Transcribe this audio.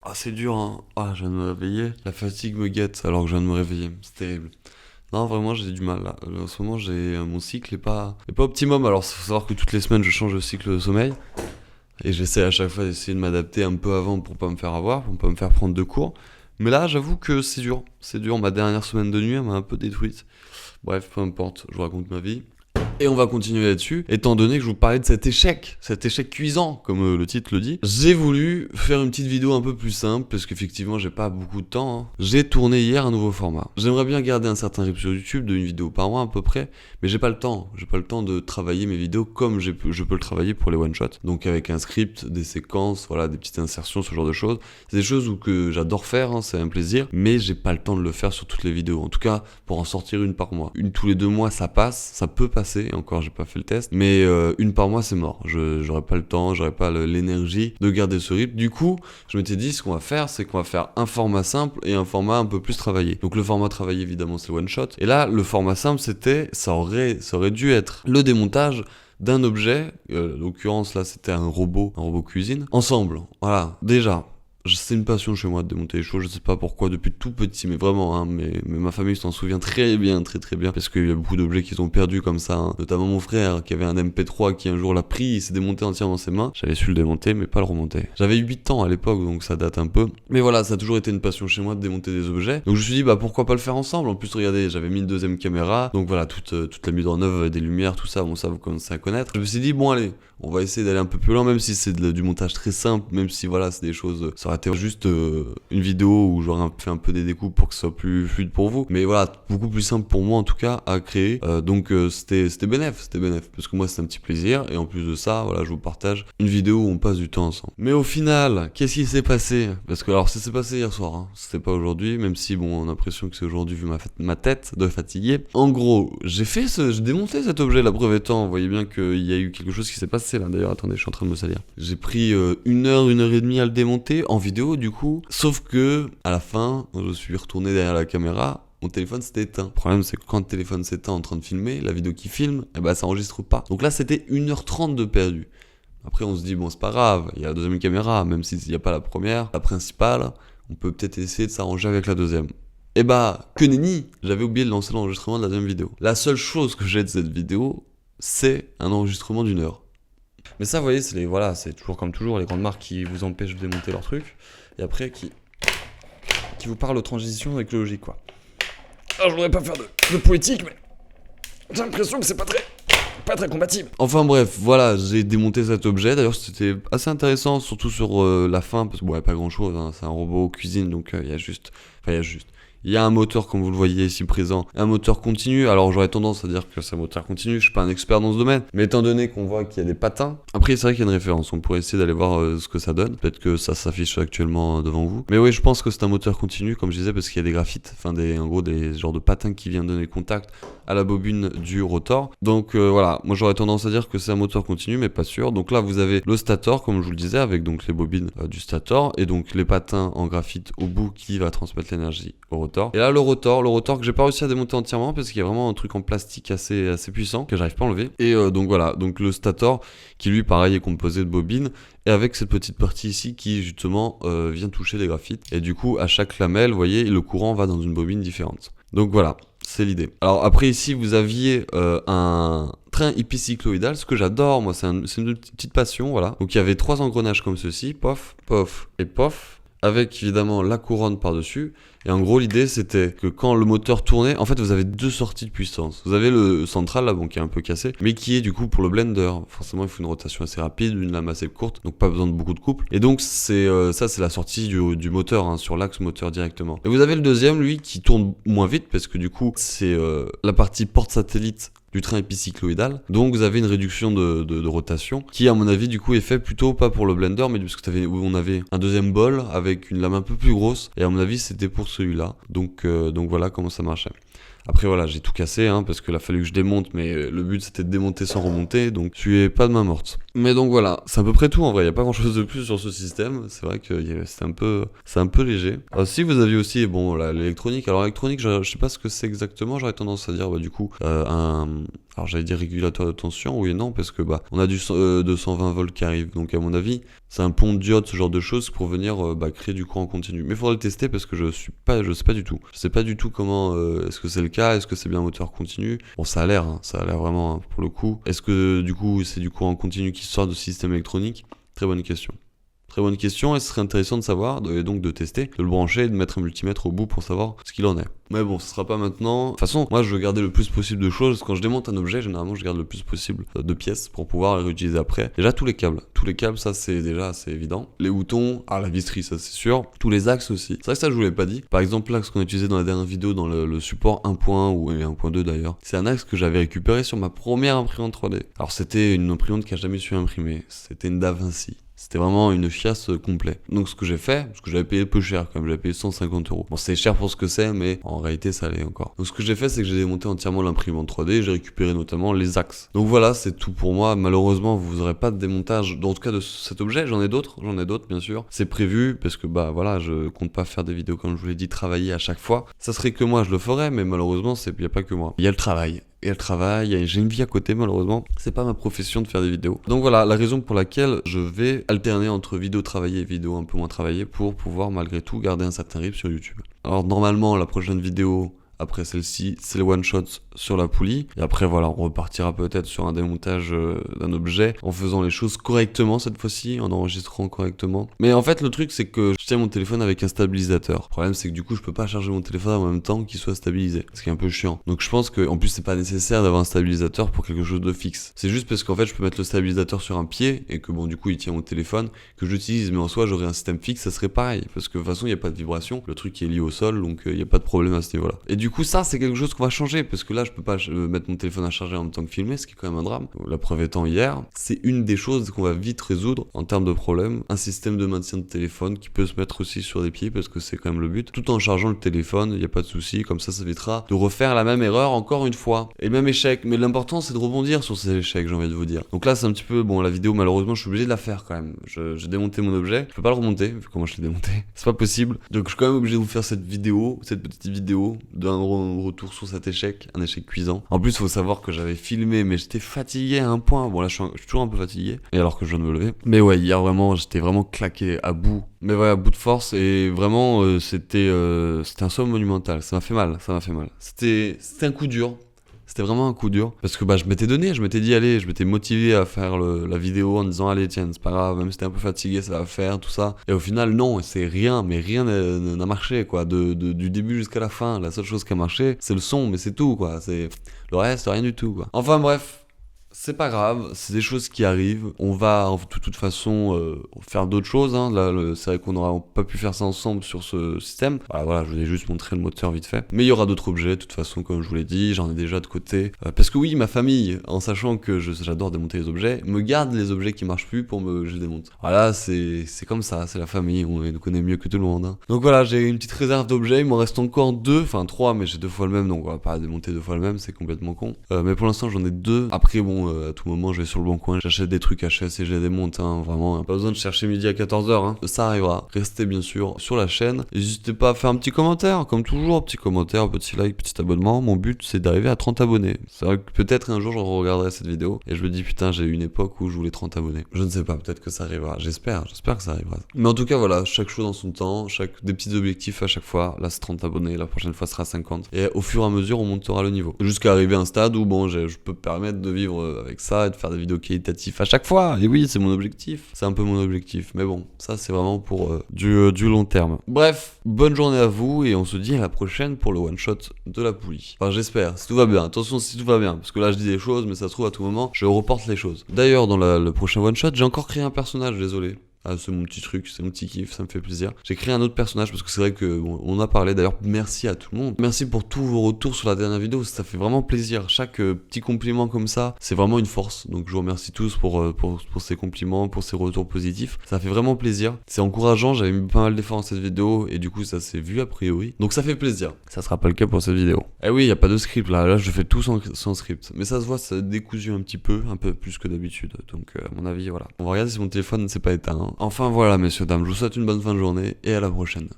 Ah, c'est dur, hein. Ah, je viens de me réveiller. La fatigue me guette alors que je viens de me réveiller. C'est terrible. Non, vraiment, j'ai du mal là. En ce moment, mon cycle est pas optimum. Alors, faut savoir que toutes les semaines, je change de cycle de sommeil. Et j'essaie à chaque fois d'essayer de m'adapter un peu avant pour pas me faire avoir, pour pas me faire prendre de cours. Mais là, j'avoue que c'est dur. C'est dur. Ma dernière semaine de nuit, elle m'a un peu détruite. Bref, peu importe. Je vous raconte ma vie. Et on va continuer là-dessus, étant donné que je vous parlais de cet échec cuisant, comme le titre le dit. J'ai voulu faire une petite vidéo un peu plus simple, parce qu'effectivement j'ai pas beaucoup de temps, hein. J'ai tourné hier un nouveau format. J'aimerais bien garder un certain rythme sur YouTube, d'une vidéo par mois à peu près, mais j'ai pas le temps. J'ai pas le temps de travailler mes vidéos comme je peux le travailler pour les one-shots. Donc avec un script, des séquences, voilà, des petites insertions, ce genre de choses. C'est des choses que j'adore faire, hein, c'est un plaisir, mais j'ai pas le temps de le faire sur toutes les vidéos. En tout cas, pour en sortir une par mois. Une tous les 2 mois, ça passe, ça peut passer. Et encore j'ai pas fait le test, mais une par mois c'est mort, j'aurais pas le temps, j'aurais pas l'énergie de garder ce rythme. Du coup je m'étais dit ce qu'on va faire, c'est qu'on va faire un format simple et un format un peu plus travaillé. Donc le format travaillé évidemment c'est le one shot, et là le format simple ça aurait dû être le démontage d'un objet, en l'occurrence là c'était un robot cuisine, ensemble, voilà, déjà. C'est une passion chez moi de démonter les choses, je sais pas pourquoi depuis tout petit, mais vraiment, hein, mais ma famille s'en souvient très bien, très très bien, parce qu'il y a beaucoup d'objets qu'ils ont perdus comme ça, hein. Notamment mon frère qui avait un MP3 qui un jour l'a pris, il s'est démonté entièrement dans ses mains. J'avais su le démonter, mais pas le remonter. J'avais 8 ans à l'époque, donc ça date un peu. Mais voilà, ça a toujours été une passion chez moi de démonter des objets. Donc je me suis dit, bah pourquoi pas le faire ensemble. En plus, regardez, j'avais mis une deuxième caméra, donc voilà, toute la mise en œuvre des lumières, tout ça, bon ça vous commencez à connaître. Je me suis dit, bon allez, on va essayer d'aller un peu plus loin, même si c'est du montage très simple, même si voilà, c'est des choses, ça aurait été juste une vidéo où j'aurais fait un peu des découpes pour que ce soit plus fluide pour vous. Mais voilà, beaucoup plus simple pour moi en tout cas à créer. Donc c'était bénéf, parce que moi c'est un petit plaisir, et en plus de ça, voilà, je vous partage une vidéo où on passe du temps ensemble. Mais au final, qu'est-ce qui s'est passé? Parce que alors ça s'est passé hier soir, hein. C'était pas aujourd'hui, même si bon, on a l'impression que c'est aujourd'hui vu ma tête de fatigué. En gros, j'ai démonté cet objet, la preuve étant, vous voyez bien qu'il y a eu quelque chose qui s'est passé là. D'ailleurs, attendez, je suis en train de me salir. J'ai pris 1 heure et demie à le démonter en vidéo du coup. Sauf que à la fin, je suis retourné derrière la caméra. Mon téléphone s'était éteint. Le problème, c'est que quand le téléphone s'éteint en train de filmer, la vidéo qui filme, eh ben, ça enregistre pas. Donc là, c'était 1h30 de perdu. Après, on se dit, bon, c'est pas grave, il y a la deuxième caméra, même s'il n'y a pas la première, la principale, on peut peut-être essayer de s'arranger avec la deuxième. Et bah, que nenni, j'avais oublié de lancer l'enregistrement de la deuxième vidéo. La seule chose que j'ai de cette vidéo, c'est un enregistrement d'1 heure. Mais ça, vous voyez, c'est toujours comme toujours, les grandes marques qui vous empêchent de démonter leur truc, et après qui vous parlent de transition écologique, quoi. Alors, je voudrais pas faire de politique, mais j'ai l'impression que c'est pas très compatible. Enfin bref, voilà, j'ai démonté cet objet. D'ailleurs, c'était assez intéressant, surtout sur la fin, parce que bon, il n'y a pas grand chose, hein, c'est un robot cuisine, donc il y a juste. Il y a un moteur, comme vous le voyez ici présent, un moteur continu. Alors j'aurais tendance à dire que c'est un moteur continu, je suis pas un expert dans ce domaine, mais étant donné qu'on voit qu'il y a des patins, après c'est vrai qu'il y a une référence, on pourrait essayer d'aller voir ce que ça donne, peut-être que ça s'affiche actuellement devant vous. Mais oui, je pense que c'est un moteur continu, comme je disais, parce qu'il y a des graphites, en gros des genres de patins qui viennent donner contact à la bobine du rotor. Donc voilà, moi j'aurais tendance à dire que c'est un moteur continu, mais pas sûr. Donc là vous avez le stator, comme je vous le disais, avec donc les bobines du stator, et donc les patins en graphite au bout qui va transmettre l'énergie au rotor. Et là le rotor que j'ai pas réussi à démonter entièrement parce qu'il y a vraiment un truc en plastique assez puissant que j'arrive pas à enlever. Et donc voilà, donc le stator qui lui pareil est composé de bobines, et avec cette petite partie ici qui justement vient toucher les graphites. Et du coup à chaque lamelle, vous voyez, le courant va dans une bobine différente. Donc voilà, c'est l'idée. Alors après ici vous aviez un train épicycloïdal, ce que j'adore moi, c'est une petite passion, voilà. Donc il y avait 3 engrenages comme ceci, pof, pof et pof, avec évidemment la couronne par-dessus. Et en gros, l'idée c'était que quand le moteur tournait, en fait vous avez 2 sorties de puissance. Vous avez le central là, bon, qui est un peu cassé, mais qui est du coup pour le blender. Forcément, il faut une rotation assez rapide, une lame assez courte, donc pas besoin de beaucoup de couple. Et donc c'est la sortie du moteur, hein, sur l'axe moteur directement. Et vous avez le deuxième, lui, qui tourne moins vite, parce que du coup c'est la partie porte-satellite du train épicycloïdal. Donc vous avez une réduction de rotation qui à mon avis du coup est fait plutôt pas pour le blender, mais parce que on avait un deuxième bol avec une lame un peu plus grosse, et à mon avis c'était pour celui-là. Donc voilà comment ça marchait. Après voilà, j'ai tout cassé, hein, parce qu'il a fallu que je démonte, mais le but c'était de démonter sans remonter, donc je suis pas de main morte. Mais donc voilà, c'est à peu près tout en vrai, il n'y a pas grand chose de plus sur ce système, c'est vrai que c'est un peu léger. Si vous aviez aussi, bon, l'électronique, alors l'électronique, je sais pas ce que c'est exactement, j'aurais tendance à dire, bah, du coup, Alors j'allais dire régulateur de tension, oui et non, parce que on a du 220 volts qui arrive, donc à mon avis, c'est un pont de diode, ce genre de choses pour venir créer du courant continu. Mais il faudrait le tester parce que je sais pas du tout. Je sais pas du tout comment, est-ce que c'est le cas, est-ce que c'est bien moteur continu. Bon, ça a l'air vraiment pour le coup. Est-ce que du coup c'est du courant continu qui sort de système électronique? Très bonne question. Très bonne question, et ce serait intéressant de savoir, et donc de tester, de le brancher et de mettre un multimètre au bout pour savoir ce qu'il en est. Mais bon, ce sera pas maintenant. De toute façon, moi je veux garder le plus possible de choses. Quand je démonte un objet, généralement je garde le plus possible de pièces pour pouvoir les réutiliser après. Déjà tous les câbles, ça c'est déjà assez évident. Les boutons, la visserie, ça c'est sûr. Tous les axes aussi. C'est vrai que ça je vous l'ai pas dit. Par exemple l'axe qu'on a utilisé dans la dernière vidéo dans le support 1.1 ou 1.2 d'ailleurs. C'est un axe que j'avais récupéré sur ma première imprimante 3D. Alors c'était une imprimante qui a jamais su imprimer. C'était une DaVinci. C'était vraiment une chiasse complète. Donc ce que j'ai fait, parce que j'avais payé peu cher quand même, j'avais payé 150 €. Bon, c'est cher pour ce que c'est, mais en réalité ça allait encore. Donc ce que j'ai fait, c'est que j'ai démonté entièrement l'imprimante 3D et j'ai récupéré notamment les axes. Donc voilà, c'est tout pour moi. Malheureusement, vous n'aurez pas de démontage, en tout cas de cet objet. J'en ai d'autres bien sûr. C'est prévu, parce que voilà, je compte pas faire des vidéos, comme je vous l'ai dit, travailler à chaque fois. Ça serait que moi, je le ferais, mais malheureusement, il n'y a pas que moi. Il y a le travail. Et le travail, j'ai une vie à côté malheureusement, c'est pas ma profession de faire des vidéos. Donc voilà, la raison pour laquelle je vais alterner entre vidéos travaillées et vidéos un peu moins travaillées pour pouvoir malgré tout garder un certain rythme sur YouTube. Alors normalement, la prochaine vidéo après celle-ci, c'est le one shot sur la poulie. Et après, voilà, on repartira peut-être sur un démontage d'un objet en faisant les choses correctement cette fois-ci, en enregistrant correctement. Mais en fait, le truc, c'est que je tiens mon téléphone avec un stabilisateur. Le problème, c'est que du coup, je peux pas charger mon téléphone en même temps qu'il soit stabilisé. Ce qui est un peu chiant. Donc, je pense que, en plus, c'est pas nécessaire d'avoir un stabilisateur pour quelque chose de fixe. C'est juste parce qu'en fait, je peux mettre le stabilisateur sur un pied et que, du coup, il tient mon téléphone, que j'utilise. Mais en soi, j'aurais un système fixe, ça serait pareil. Parce que, de toute façon, il n'y a pas de vibration. Le truc est lié au sol, donc il n'y a pas de problème à ce niveau-là. Et du coup, ça, c'est quelque chose qu'on va changer. Parce que là, je peux pas mettre mon téléphone à charger en même temps que filmer, ce qui est quand même un drame. La preuve étant hier, c'est une des choses qu'on va vite résoudre en termes de problème. Un système de maintien de téléphone qui peut se mettre aussi sur des pieds, parce que c'est quand même le but. Tout en chargeant le téléphone, il n'y a pas de souci. Comme ça évitera de refaire la même erreur encore une fois. Et même échec. Mais l'important, c'est de rebondir sur ces échecs, j'ai envie de vous dire. Donc là, c'est un petit peu, la vidéo, malheureusement, je suis obligé de la faire quand même. J'ai démonté mon objet. Je peux pas le remonter, vu comment je l'ai démonté. C'est pas possible. Donc je suis quand même obligé de vous faire cette petite vidéo d'un retour sur cet échec, un échec cuisant. En plus, il faut savoir que j'avais filmé, mais j'étais fatigué à un point. Bon, là, je suis toujours un peu fatigué, et alors que je viens de me lever. Mais ouais, hier, vraiment, j'étais vraiment claqué à bout. Mais ouais, à bout de force, et vraiment, c'était un somme monumental. Ça m'a fait mal. C'était un coup dur. C'était vraiment un coup dur. Parce que je m'étais dit, allez, je m'étais motivé à faire la vidéo en disant, allez, tiens, c'est pas grave, même si t'es un peu fatigué, ça va faire, tout ça. Et au final, non, c'est rien, mais rien n'a marché, quoi. Du début jusqu'à la fin, la seule chose qui a marché, c'est le son, mais c'est tout, quoi. Le reste, rien du tout, quoi. Enfin, bref. C'est pas grave, c'est des choses qui arrivent. On va de toute façon faire d'autres choses. Là, c'est vrai qu'on n'aura pas pu faire ça ensemble sur ce système. Voilà, je vous ai juste montré le moteur vite fait. Mais il y aura d'autres objets, de toute façon, comme je vous l'ai dit, j'en ai déjà de côté. Parce que oui, ma famille, en sachant que j'adore démonter les objets, me garde les objets qui marchent plus pour que je les démonte. Voilà, c'est comme ça, c'est la famille, on nous connaît mieux que tout le monde. Donc voilà, j'ai une petite réserve d'objets, il m'en reste encore 2, enfin 3, mais j'ai 2 fois le même, donc on va pas démonter 2 fois le même, c'est complètement con. Mais pour l'instant, j'en ai 2. Après, à tout moment, je vais sur le bon coin, j'achète des trucs HS et je les démonte, vraiment. Pas besoin de chercher midi à 14h, ça arrivera. Restez bien sûr sur la chaîne. N'hésitez pas à faire un petit commentaire, comme toujours, petit commentaire, petit like, petit abonnement. Mon but, c'est d'arriver à 30 abonnés. C'est vrai que peut-être un jour, je regarderai cette vidéo et je me dis, putain, j'ai eu une époque où je voulais 30 abonnés. Je ne sais pas, peut-être que ça arrivera. J'espère que ça arrivera. Mais en tout cas, voilà, chaque chose dans son temps, des petits objectifs à chaque fois. Là, c'est 30 abonnés, la prochaine fois, ce sera 50. Et au fur et à mesure, on montera le niveau. Jusqu'à arriver à un stade où, je peux me permettre de vivre avec ça et de faire des vidéos qualitatives à chaque fois. Et oui, c'est mon objectif. C'est un peu mon objectif. Mais bon, ça, c'est vraiment pour du long terme. Bref, bonne journée à vous et on se dit à la prochaine pour le one shot de la poulie. Enfin, j'espère, si tout va bien. Attention, si tout va bien. Parce que là, je dis des choses, mais ça se trouve, à tout moment, je reporte les choses. D'ailleurs, dans le prochain one shot, j'ai encore créé un personnage, désolé. C'est mon petit truc, c'est mon petit kiff, ça me fait plaisir. J'ai créé un autre personnage parce que c'est vrai que on a parlé. D'ailleurs, merci à tout le monde. Merci pour tous vos retours sur la dernière vidéo, ça fait vraiment plaisir. Chaque petit compliment comme ça, c'est vraiment une force. Donc je vous remercie tous pour ces compliments, pour ces retours positifs. Ça fait vraiment plaisir. C'est encourageant, j'avais mis pas mal d'efforts dans cette vidéo et du coup ça s'est vu a priori. Donc ça fait plaisir. Ça sera pas le cas pour cette vidéo. Eh oui, il y a pas de script là je fais tout sans script. Mais ça se voit, ça décousu un peu plus que d'habitude. Donc à mon avis, voilà. On va regarder si mon téléphone ne s'est pas éteint. Enfin voilà, messieurs, dames, je vous souhaite une bonne fin de journée et à la prochaine.